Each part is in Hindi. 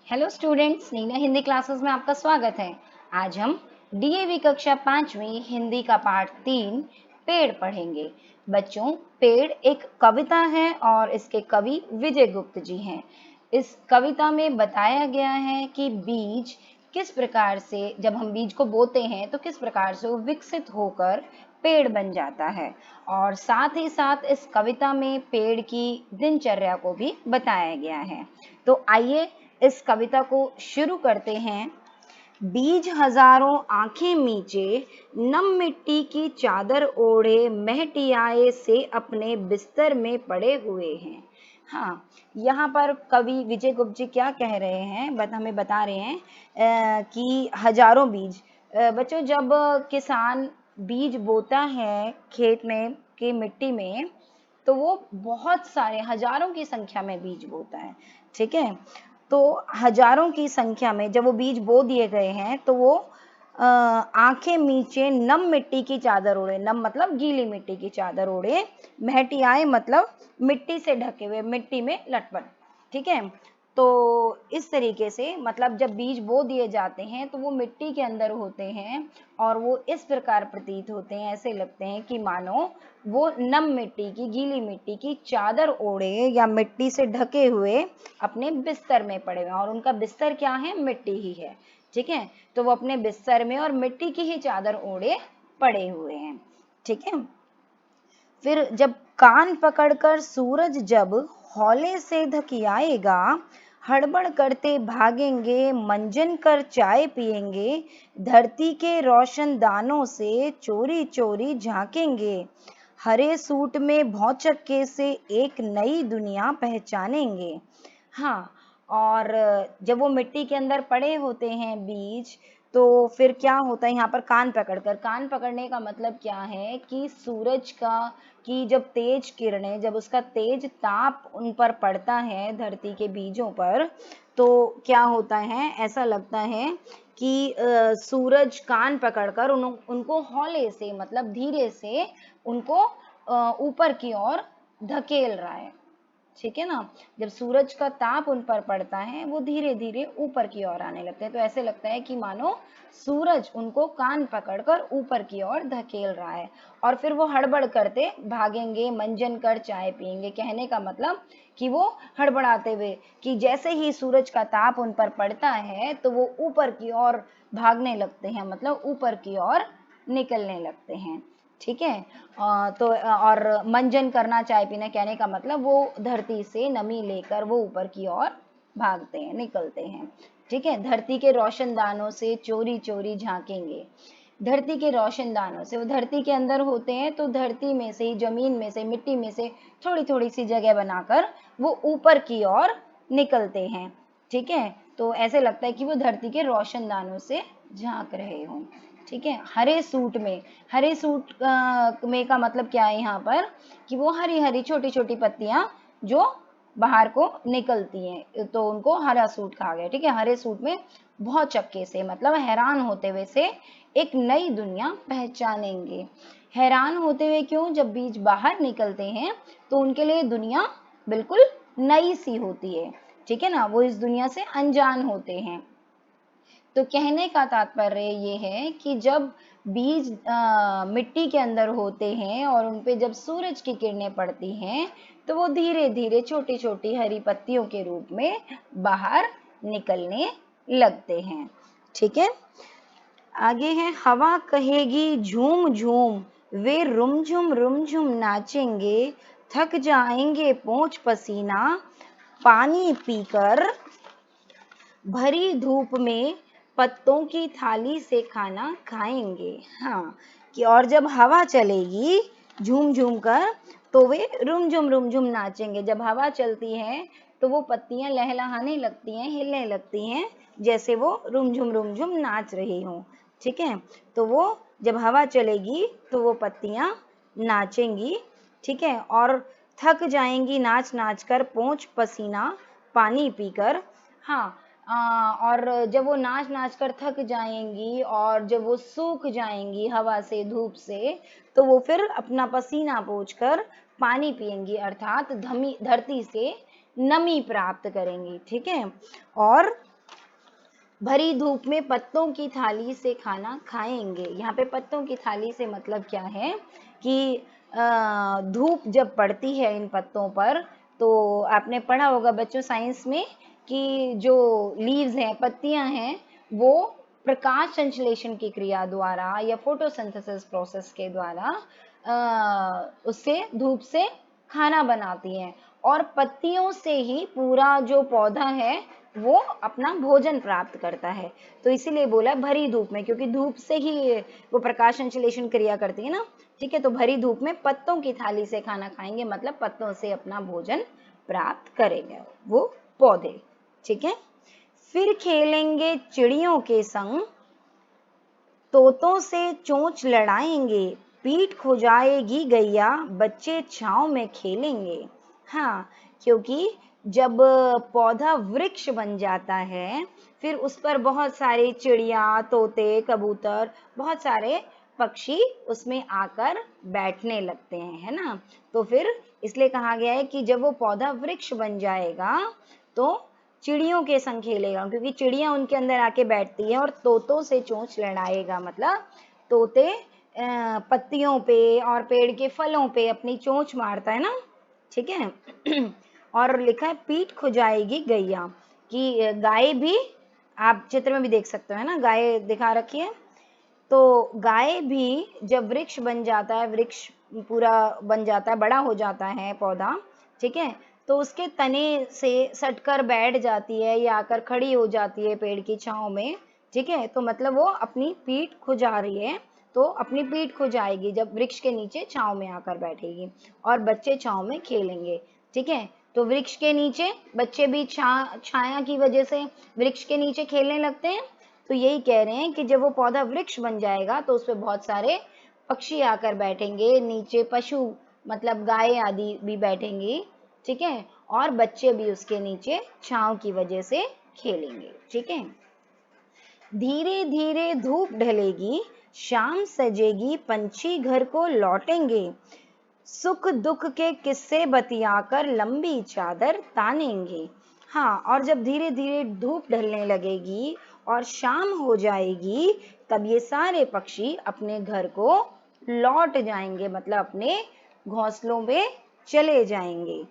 Hello students, Neena Hindi classes में आपका स्वागत है। आज हम डीएवी कक्षा 5वीं हिंदी का पाठ 3 पेड़ पढ़ेंगे। बच्चों, पेड़ एक कविता है और इसके कवि विजय गुप्त जी हैं। इस कविता में बताया गया है कि बीज किस प्रकार से, जब हम बीज को बोते हैं तो किस प्रकार से वो विकसित होकर पेड़ बन जाता है, और साथ ही साथ इस कविता में पेड़ की दिनचर्या को भी बताया गया है। तो आइए इस कविता को शुरू करते हैं। बीज हजारों आंखें मीचे, नम मिट्टी की चादर ओढ़े, महटियाए से अपने बिस्तर में पड़े हुए हैं। हाँ, यहाँ पर कवि विजय गुप्त जी क्या कह रहे हैं, हमें बता रहे हैं कि हजारों बीज। बच्चों, जब किसान बीज बोता है खेत में की मिट्टी में, तो वो बहुत सारे हजारों की संख्या में बीज बोता है। ठीक है, तो हजारों की संख्या में जब वो बीज बो दिए गए हैं तो वो आंखें मीचे नम मिट्टी की चादर ओढ़े, नम मतलब गीली मिट्टी की चादर ओढ़े, महटियाए मतलब मिट्टी से ढके हुए, मिट्टी में लटपट। ठीक है, तो इस तरीके से मतलब जब बीज बो दिए जाते हैं तो वो मिट्टी के अंदर होते हैं और वो इस प्रकार प्रतीत होते हैं, ऐसे लगते हैं कि मानो वो नम मिट्टी की, गीली मिट्टी की चादर ओढ़े या मिट्टी से ढके हुए अपने बिस्तर में पड़े हुए हैं, और उनका बिस्तर क्या है, मिट्टी ही है। ठीक है, तो वो अपने बिस्तर में और मिट्टी की ही चादर ओढ़े पड़े हुए हैं। ठीक है, फिर जब कान पकड़कर सूरज जब हौले से धकियाएगा, हड़बड़ करते भागेंगे, मंजन कर चाय पिएंगे, धरती के रोशन दानों से चोरी चोरी झांकेंगे, हरे सूट में भौचक्के से एक नई दुनिया पहचानेंगे। हाँ, और जब वो मिट्टी के अंदर पड़े होते हैं बीज, तो फिर क्या होता है, यहाँ पर कान पकड़कर, कान पकड़ने का मतलब क्या है कि सूरज का की जब तेज किरणें, जब उसका तेज ताप उन पर पड़ता है धरती के बीजों पर, तो क्या होता है, ऐसा लगता है कि सूरज कान पकड़कर उनको हौले से मतलब धीरे से उनको ऊपर की ओर धकेल रहा है। ठीक है ना, जब सूरज का ताप उन पर पड़ता है वो धीरे धीरे ऊपर की ओर आने लगते हैं, तो ऐसे लगता है कि मानो सूरज उनको कान पकड़कर ऊपर की ओर धकेल रहा है। और फिर वो हड़बड़ करते भागेंगे, मंजन कर चाय पिएंगे, कहने का मतलब कि वो हड़बड़ाते हुए, कि जैसे ही सूरज का ताप उन पर पड़ता है तो वो ऊपर की ओर भागने लगते हैं, मतलब ऊपर की ओर निकलने लगते हैं। ठीक है, तो और मंजन करना, चाय पीना, कहने का मतलब वो धरती से नमी लेकर वो ऊपर की ओर भागते हैं, निकलते हैं। ठीक है, धरती के रोशनदानों से चोरी चोरी झांकेंगे। धरती के रोशनदानों से, वो धरती के अंदर होते हैं तो धरती में से ही, जमीन में से, मिट्टी में से थोड़ी थोड़ी सी जगह बनाकर वो ऊपर की ओर निकलते हैं। ठीक है, तो ऐसे लगता है कि वो धरती के रोशनदानों से झांक रहे हों। ठीक है, हरे सूट में, हरे सूट में का मतलब क्या है यहाँ पर, कि वो हरी हरी छोटी छोटी पत्तियां जो बाहर को निकलती हैं, तो उनको हरा सूट कहा गया। ठीक है, हरे सूट में बहुत चक्के से मतलब हैरान होते हुए से एक नई दुनिया पहचानेंगे। हैरान होते हुए क्यों, जब बीज बाहर निकलते हैं तो उनके लिए दुनिया बिल्कुल नई सी होती है। ठीक है ना, वो इस दुनिया से अनजान होते हैं। तो कहने का तात्पर्य ये है कि जब बीज मिट्टी के अंदर होते हैं और उन पे जब सूरज की किरणें पड़ती हैं तो वो धीरे धीरे छोटी छोटी हरी पत्तियों के रूप में बाहर निकलने लगते हैं। ठीक है, आगे है, हवा कहेगी झूम झूम, वे रुमझुम नाचेंगे, थक जाएंगे पोंछ पसीना, पानी पीकर भरी धूप में पत्तों की थाली से खाना खाएंगे। हाँ, कि और जब हवा चलेगी झूम झूम कर तो वे रुम झुम नाचेंगे। जब हवा चलती है तो वो पत्तियां लहलहाने लगती हैं, हिलने लगती हैं, जैसे वो रुम झुम नाच रही हों। ठीक है, तो वो जब हवा चलेगी तो वो पत्तियां नाचेंगी। ठीक है, और थक जाएंगी नाच नाच कर, पोंछ पसीना पानी पीकर। हाँ, और जब वो नाच नाच कर थक जाएंगी और जब वो सूख जाएंगी हवा से, धूप से, तो वो फिर अपना पसीना पोंछकर पानी पिएंगी, अर्थात धरती से नमी प्राप्त करेंगी। ठीक है, और भरी धूप में पत्तों की थाली से खाना खाएंगे। यहाँ पे पत्तों की थाली से मतलब क्या है कि धूप जब पड़ती है इन पत्तों पर, तो आपने पढ़ा होगा बच्चों साइंस में कि जो लीव्स हैं, पत्तियां हैं, वो प्रकाश संश्लेषण की क्रिया द्वारा या फोटोसिंथेसिस प्रोसेस के द्वारा उससे धूप से खाना बनाती हैं, और पत्तियों से ही पूरा जो पौधा है वो अपना भोजन प्राप्त करता है। तो इसीलिए बोला भरी धूप में, क्योंकि धूप से ही वो प्रकाश संश्लेषण क्रिया करती है ना। ठीक है, तो भरी धूप में पत्तों की थाली से खाना खाएंगे, मतलब पत्तों से अपना भोजन प्राप्त करेंगे वो पौधे। ठीक है, फिर खेलेंगे चिड़ियों के संग, तोतों से चोंच लड़ाएंगे, पीठ खुजाएगी गैया, बच्चे छांव में खेलेंगे। हाँ, क्योंकि जब पौधा वृक्ष बन जाता है, फिर उस पर बहुत सारे चिड़िया, तोते, कबूतर, बहुत सारे पक्षी उसमें आकर बैठने लगते हैं, है ना। तो फिर इसलिए कहा गया है कि जब वो पौधा वृक्ष बन जाएगा तो चिड़ियों के संग खेलेगा, क्योंकि चिड़िया उनके अंदर आके बैठती है, और तोतों से चोंच लड़ाएगा, मतलब तोते पत्तियों पे और पेड़ के फलों पे अपनी चोंच मारता है ना। ठीक है और लिखा है पीठ खुजाएगी गैया, कि गाय भी, आप चित्र में भी देख सकते हो, है ना, गाय दिखा रखी है। तो गाय भी जब वृक्ष बन जाता है, वृक्ष पूरा बन जाता है, बड़ा हो जाता है पौधा, ठीक है, तो उसके तने से सटकर बैठ जाती है या आकर खड़ी हो जाती है पेड़ की छांव में। ठीक है, तो मतलब वो अपनी पीठ खुजा रही है, तो अपनी पीठ खुजाएगी जब वृक्ष के नीचे छांव में आकर बैठेगी, और बच्चे छांव में खेलेंगे। ठीक है, तो वृक्ष के नीचे बच्चे भी छाया की वजह से वृक्ष के नीचे खेलने लगते हैं। तो यही कह रहे हैं कि जब वो पौधा वृक्ष बन जाएगा तो उस पर बहुत सारे पक्षी आकर बैठेंगे, नीचे पशु मतलब गाय आदि भी बैठेंगी। ठीक है, और बच्चे भी उसके नीचे छांव की वजह से खेलेंगे। ठीक है, धीरे धीरे धूप ढलेगी, शाम सजेगी, पंछी घर को लौटेंगे, सुख दुख के किस्से बतियाकर लंबी चादर तानेंगे। हाँ, और जब धीरे धीरे धूप ढलने लगेगी और शाम हो जाएगी, तब ये सारे पक्षी अपने घर को लौट जाएंगे, मतलब अपने घोंसलों में चले जाएंगे।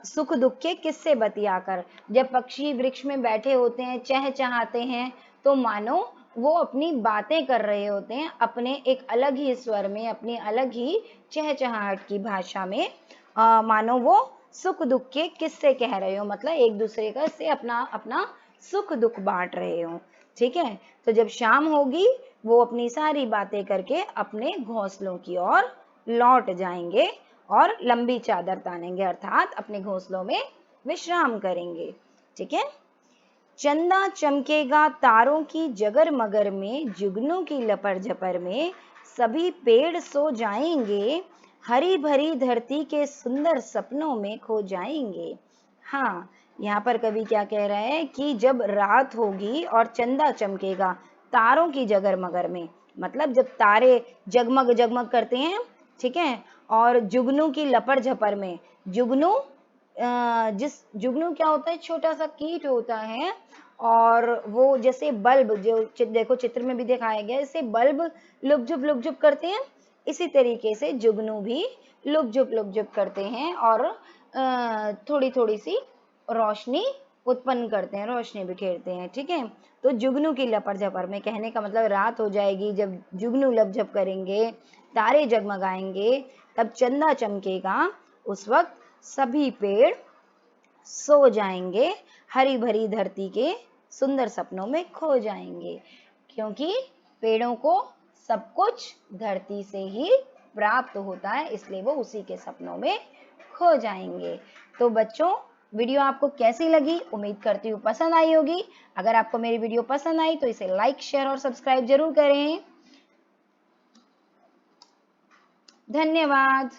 सुख दुख के किस्से बतियाकर, जब पक्षी वृक्ष में बैठे होते हैं, चहचहाते हैं, तो मानो वो अपनी बातें कर रहे होते हैं, अपने एक अलग ही स्वर में, अपनी अलग ही चहचहाहट की भाषा में, मानो वो सुख दुख के किस्से कह रहे हो, मतलब एक दूसरे का से अपना अपना सुख दुख बांट रहे हो। ठीक है, तो जब शाम होगी वो अपनी सारी बातें करके अपने घोंसलों की ओर लौट जाएंगे और लंबी चादर तानेंगे, अर्थात अपने घोंसलों में विश्राम करेंगे। ठीक है, चंदा चमकेगा तारों की जगर मगर में, जुगनू की लपर झपर में, सभी पेड़ सो जाएंगे, हरी भरी धरती के सुंदर सपनों में खो जाएंगे। हाँ, यहाँ पर कवि क्या कह रहा है कि जब रात होगी और चंदा चमकेगा तारों की जगर मगर में, मतलब जब तारे जगमग जगमग करते हैं, ठीक है, और जुगनू की लपर झपर में, जुगनू जिस जुगनू क्या होता है, छोटा सा कीट होता है, और वो जैसे बल्ब, जो देखो चित्र में भी दिखाया गया, जैसे बल्ब लुक झुप करते हैं, इसी तरीके से जुगनू भी लुक झुप करते हैं और थोड़ी थोड़ी सी रोशनी उत्पन्न करते हैं, रोशनी बिखेरते हैं। ठीक है, तो जुगनू की लपर झपर में कहने का मतलब रात हो जाएगी, जब जुगनू लप झप करेंगे, तारे जगमगाएंगे, तब चंदा चमकेगा, उस वक्त सभी पेड़ सो जाएंगे, हरी भरी धरती के सुंदर सपनों में खो जाएंगे, क्योंकि पेड़ों को सब कुछ धरती से ही प्राप्त होता है, इसलिए वो उसी के सपनों में खो जाएंगे। तो बच्चों, वीडियो आपको कैसी लगी? उम्मीद करती हूँ पसंद आई होगी। अगर आपको मेरी वीडियो पसंद आई तो इसे लाइक, शेयर और सब्सक्राइब जरूर करें। धन्यवाद।